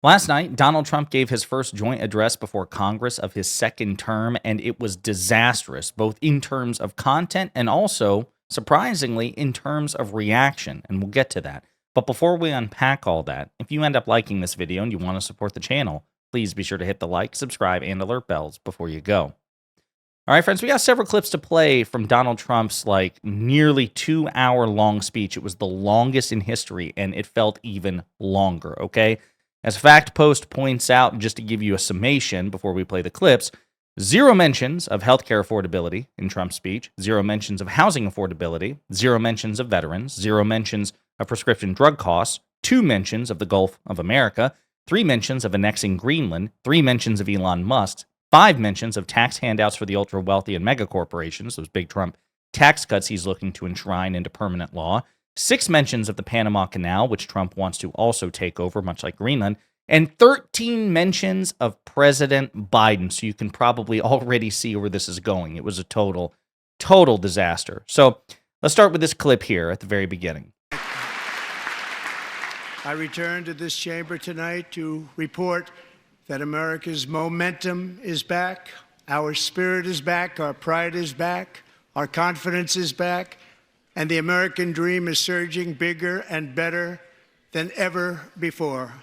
Last night, Donald Trump gave his first joint address before Congress of his second term, and it was disastrous, both in terms of content and also, surprisingly, in terms of reaction. And we'll get to that. But before we unpack all that, if you end up liking this video and you want to support the channel, please be sure to hit the like, subscribe, and alert bells before you go. All right, friends, we got several clips to play from Donald Trump's nearly 2-hour long speech. It was the longest in history, and it felt even longer, okay? As Fact Post points out, just to give you a summation before we play the clips, 0 mentions of healthcare affordability in Trump's speech, 0 mentions of housing affordability, 0 mentions of veterans, 0 mentions of prescription drug costs, 2 mentions of the Gulf of America, 3 mentions of annexing Greenland, 3 mentions of Elon Musk, 5 mentions of tax handouts for the ultra-wealthy and mega corporations, those big Trump tax cuts he's looking to enshrine into permanent law, 6 mentions of the Panama Canal, which Trump wants to also take over, much like Greenland, and 13 mentions of President Biden. So you can probably already see where this is going. It was a total disaster. So let's start with this clip here at the very beginning. I return to this chamber tonight to report that America's momentum is back, our spirit is back, our pride is back, our confidence is back, and the American dream is surging bigger and better than ever before.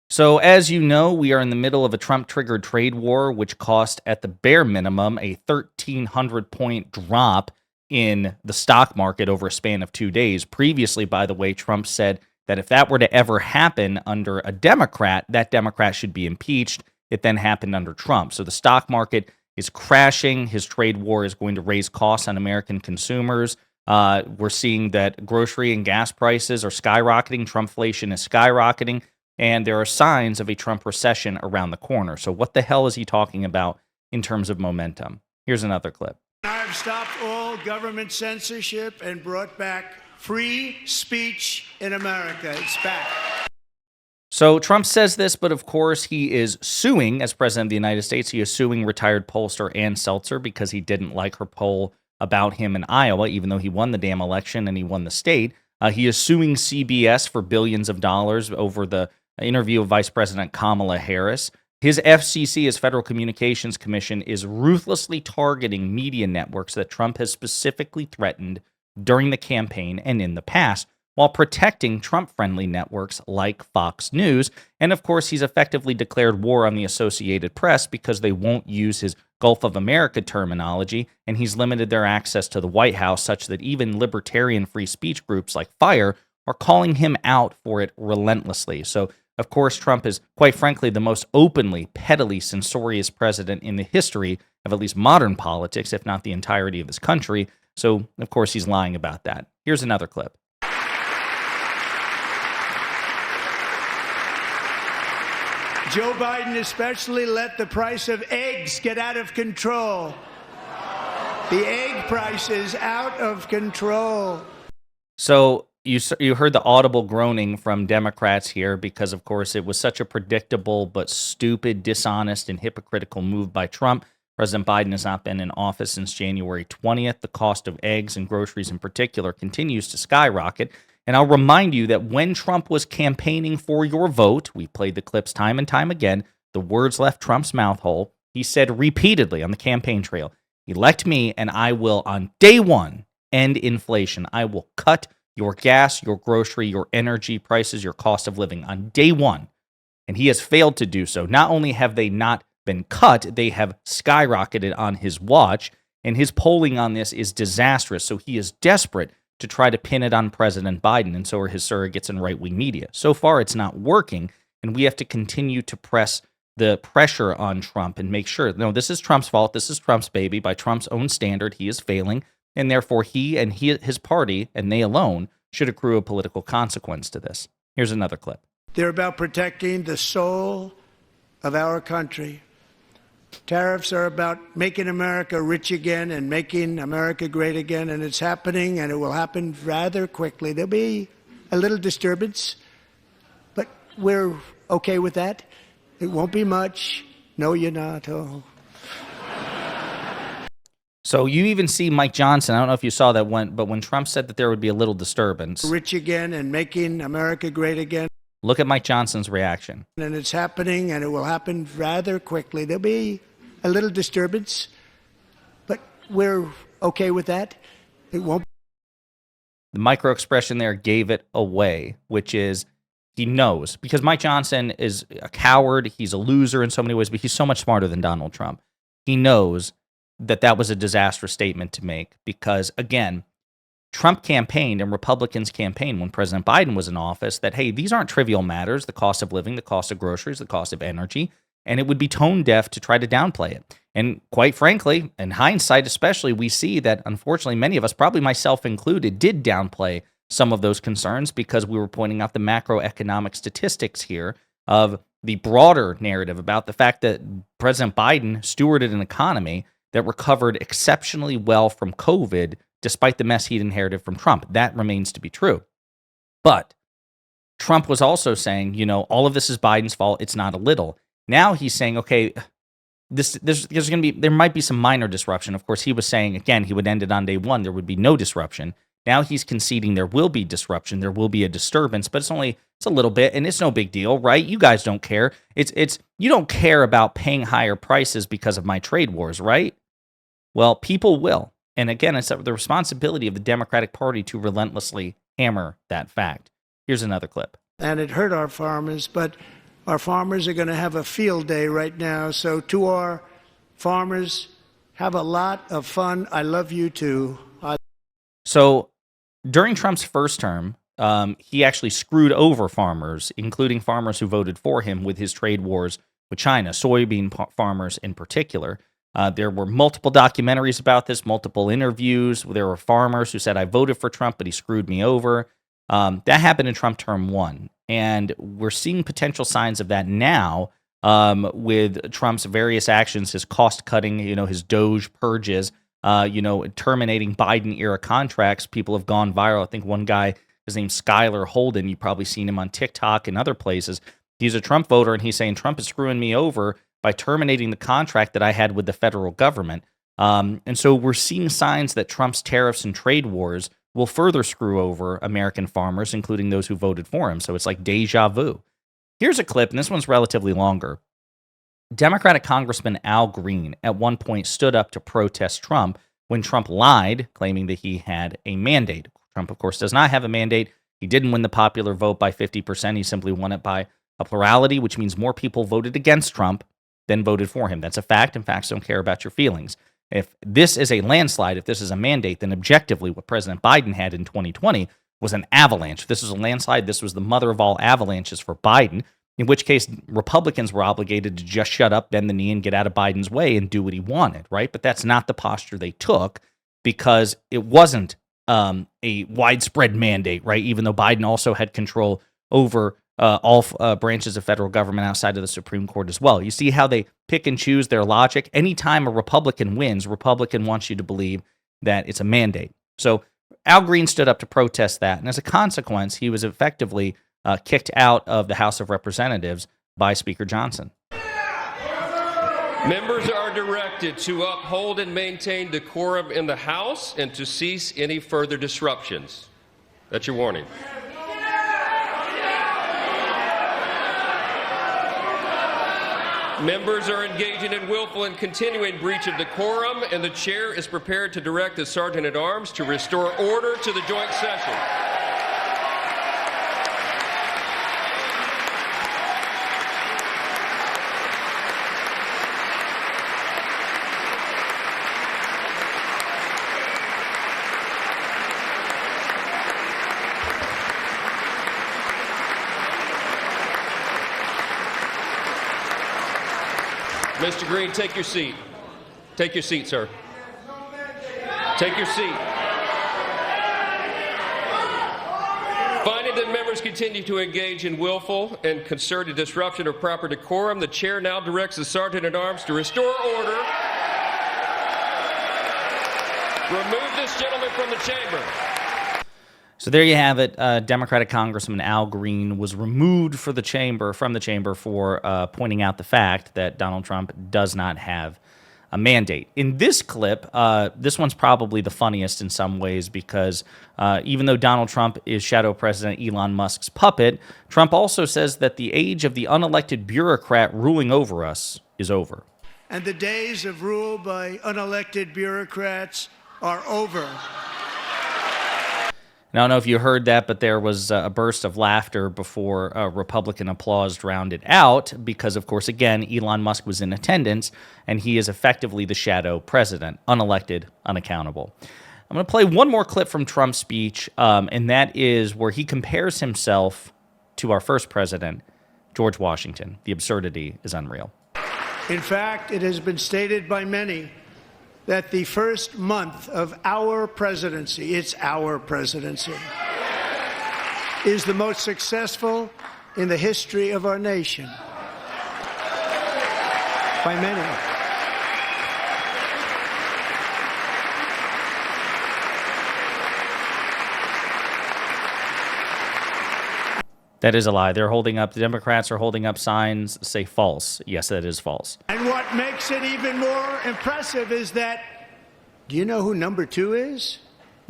So, as you know, we are in the middle of a Trump-triggered trade war, which cost, at the bare minimum, a 1,300-point drop in the stock market over a span of 2 days. Previously, by the way, Trump said that if that were to ever happen under a Democrat, that Democrat should be impeached. It then happened under Trump. So the stock market is crashing. His trade war is going to raise costs on American consumers. We're seeing that grocery and gas prices are skyrocketing. Trumpflation is skyrocketing. And there are signs of a Trump recession around the corner. So what the hell is he talking about in terms of momentum? Here's another clip. I've stopped all government censorship and brought back free speech in America. It's back. So Trump says this, but of course he is suing, as president of the United States, he is suing retired pollster Ann Seltzer because he didn't like her poll about him in Iowa, even though he won the damn election and he won the state. He is suing CBS for billions of dollars over the interview of Vice President Kamala Harris. His FCC, his Federal Communications Commission, is ruthlessly targeting media networks that Trump has specifically threatened during the campaign and in the past, while protecting Trump-friendly networks like Fox News. And of course, he's effectively declared war on the Associated Press because they won't use his Gulf of America terminology, and he's limited their access to the White House such that even libertarian free speech groups like FIRE are calling him out for it relentlessly. So, of course, Trump is, quite frankly, the most openly, pettily censorious president in the history of at least modern politics, if not the entirety of this country. So, of course, he's lying about that. Here's another clip. Joe Biden especially let the price of eggs get out of control. The egg price is out of control. So you heard the audible groaning from Democrats here because, of course, it was such a predictable but stupid, dishonest, and hypocritical move by Trump. President Biden has not been in office since January 20th. The cost of eggs and groceries in particular continues to skyrocket. And I'll remind you that when Trump was campaigning for your vote, we played the clips time and time again, the words left Trump's mouth hole. He said repeatedly on the campaign trail, elect me and I will, on day one, end inflation. I will cut your gas, your grocery, your energy prices, your cost of living on day one. And he has failed to do so. Not only have they not been cut, they have skyrocketed on his watch, and his polling on this is disastrous. So he is desperate to try to pin it on President Biden, and so are his surrogates and right-wing media. So far, it's not working, and we have to continue to press the pressure on Trump and make sure, no, this is Trump's fault, this is Trump's baby. By Trump's own standard, he is failing, and therefore he and his party, and they alone, should accrue a political consequence to this. Here's another clip. They're about protecting the soul of our country. Tariffs are about making America rich again and making America great again, and it's happening, and it will happen rather quickly. There'll be a little disturbance, but we're okay with that. It won't be much. No, you're not. Oh. So you even see Mike Johnson, I don't know if you saw that but when Trump said that there would be a little disturbance. Rich again and making America great again. Look at Mike Johnson's reaction. And it's happening, and it will happen rather quickly. There'll be a little disturbance, but we're okay with that. It won't. The micro expression there gave it away, which is he knows, because Mike Johnson is a coward. He's a loser in so many ways, but he's so much smarter than Donald Trump. He knows that that was a disastrous statement to make because, again, Trump campaigned and Republicans campaigned when President Biden was in office that, hey, these aren't trivial matters, the cost of living, the cost of groceries, the cost of energy, and it would be tone deaf to try to downplay it. And quite frankly, in hindsight especially, we see that unfortunately many of us, probably myself included, did downplay some of those concerns because we were pointing out the macroeconomic statistics here of the broader narrative about the fact that President Biden stewarded an economy that recovered exceptionally well from COVID despite the mess he'd inherited from Trump. That remains to be true. But Trump was also saying, all of this is Biden's fault. It's not a little. Now he's saying, okay, there might be some minor disruption. Of course, he was saying, again, he would end it on day one. There would be no disruption. Now he's conceding there will be disruption. There will be a disturbance, but it's a little bit, and it's no big deal, right? You guys don't care. You don't care about paying higher prices because of my trade wars, right? Well, people will. And again, it's the responsibility of the Democratic Party to relentlessly hammer that fact. Here's another clip. And it hurt our farmers, but our farmers are going to have a field day right now. So to our farmers, have a lot of fun. I love you too. So during Trump's first term, he actually screwed over farmers, including farmers who voted for him with his trade wars with China, soybean farmers in particular. There were multiple documentaries about this, multiple interviews. There were farmers who said, I voted for Trump, but he screwed me over. That happened in Trump term one. And we're seeing potential signs of that now with Trump's various actions, his cost cutting, his Doge purges, terminating Biden-era contracts. People have gone viral. I think one guy, his name's Skylar Holden, you've probably seen him on TikTok and other places. He's a Trump voter, and he's saying, Trump is screwing me over by terminating the contract that I had with the federal government. And so we're seeing signs that Trump's tariffs and trade wars will further screw over American farmers, including those who voted for him. So it's like deja vu. Here's a clip, and this one's relatively longer. Democratic Congressman Al Green at one point stood up to protest Trump when Trump lied, claiming that he had a mandate. Trump, of course, does not have a mandate. He didn't win the popular vote by 50%. He simply won it by a plurality, which means more people voted against Trump than voted for him. That's a fact, and facts don't care about your feelings. If this is a landslide, if this is a mandate, then objectively what President Biden had in 2020 was an avalanche. If this was a landslide, this was the mother of all avalanches for Biden, in which case Republicans were obligated to just shut up, bend the knee, and get out of Biden's way and do what he wanted, right? But that's not the posture they took because it wasn't a widespread mandate, right? Even though Biden also had control over all branches of federal government outside of the Supreme Court as well. You see how they pick and choose their logic? Anytime a Republican wins, Republican wants you to believe that it's a mandate. So Al Green stood up to protest that, and as a consequence, he was effectively kicked out of the House of Representatives by Speaker Johnson. Members are directed to uphold and maintain decorum in the House and to cease any further disruptions. That's your warning. Members are engaging in willful and continuing breach of decorum, and the chair is prepared to direct the Sergeant-at-Arms to restore order to the joint session. Mr. Green, take your seat. Take your seat, sir. Take your seat. Finding that members continue to engage in willful and concerted disruption of proper decorum, the chair now directs the Sergeant-at-Arms to restore order. Remove this gentleman from the chamber. So there you have it. Democratic Congressman Al Green was removed from the chamber for pointing out the fact that Donald Trump does not have mandate. In this clip, this one's probably the funniest in some ways because even though Donald Trump is shadow president Elon Musk's puppet, Trump also says that the age of the unelected bureaucrat ruling over us is over. And the days of rule by unelected bureaucrats are over. Now, I don't know if you heard that, but there was a burst of laughter before Republican applause drowned it out because, of course, again, Elon Musk was in attendance, and he is effectively the shadow president, unelected, unaccountable. I'm going to play one more clip from Trump's speech, and that is where he compares himself to our first president, George Washington. The absurdity is unreal. In fact, it has been stated by many that the first month of our presidency, it's our presidency, is the most successful in the history of our nation. By many. That is a lie. They're holding up, the Democrats are holding up signs that say false. Yes, that is false. And what makes it even more impressive is that, do you know who number 2 is?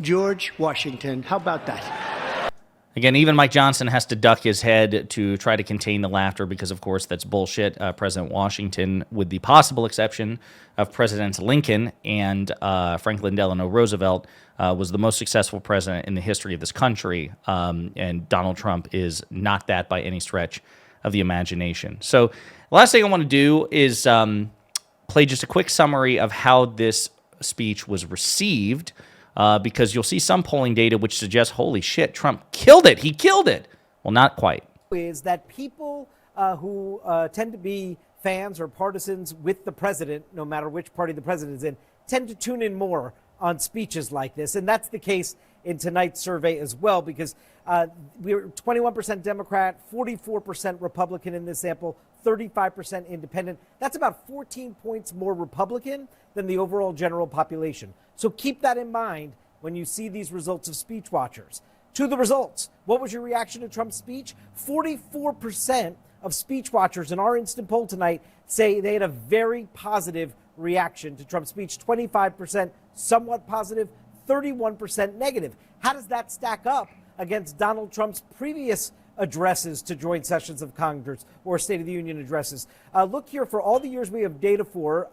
George Washington. How about that? Again, even Mike Johnson has to duck his head to try to contain the laughter because, of course, that's bullshit. President Washington, with the possible exception of Presidents Lincoln and Franklin Delano Roosevelt, was the most successful president in the history of this country, and Donald Trump is not that by any stretch of the imagination. So the last thing I want to do is play just a quick summary of how this speech was received, because you'll see some polling data which suggests, holy shit, Trump killed it. He killed it. Well, not quite. Is that people who tend to be fans or partisans with the president, no matter which party the president is in, tend to tune in more on speeches like this. And that's the case in tonight's survey as well, because we were 21% Democrat, 44% Republican in this sample, 35% independent. That's about 14 points more Republican than the overall general population. So keep that in mind when you see these results of speech watchers. To the results, what was your reaction to Trump's speech? 44% of speech watchers in our instant poll tonight say they had a very positive reaction to Trump's speech. 25% somewhat positive, 31% negative. How does that stack up against Donald Trump's previous addresses to joint sessions of Congress or State of the Union addresses? Look here, for all the years we have data for,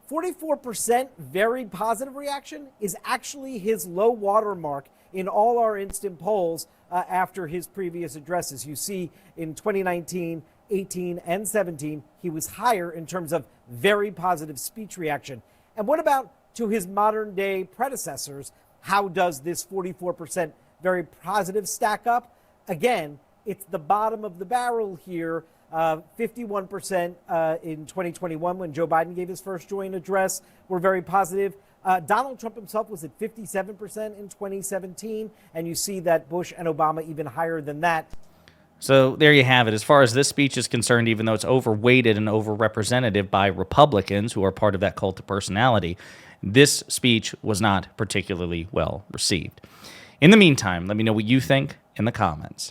44% very positive reaction is actually his low water mark in all our instant polls after his previous addresses. You see in 2019, 18, and 17, he was higher in terms of very positive speech reaction. And what about to his modern day predecessors? How does this 44% very positive stack up? Again, it's the bottom of the barrel here. 51% in 2021 when Joe Biden gave his first joint address were very positive. Donald Trump himself was at 57% in 2017, and you see that Bush and Obama even higher than that. So there you have it. As far as this speech is concerned, even though it's overweighted and overrepresentative by Republicans who are part of that cult of personality, this speech was not particularly well received. In the meantime, let me know what you think in the comments.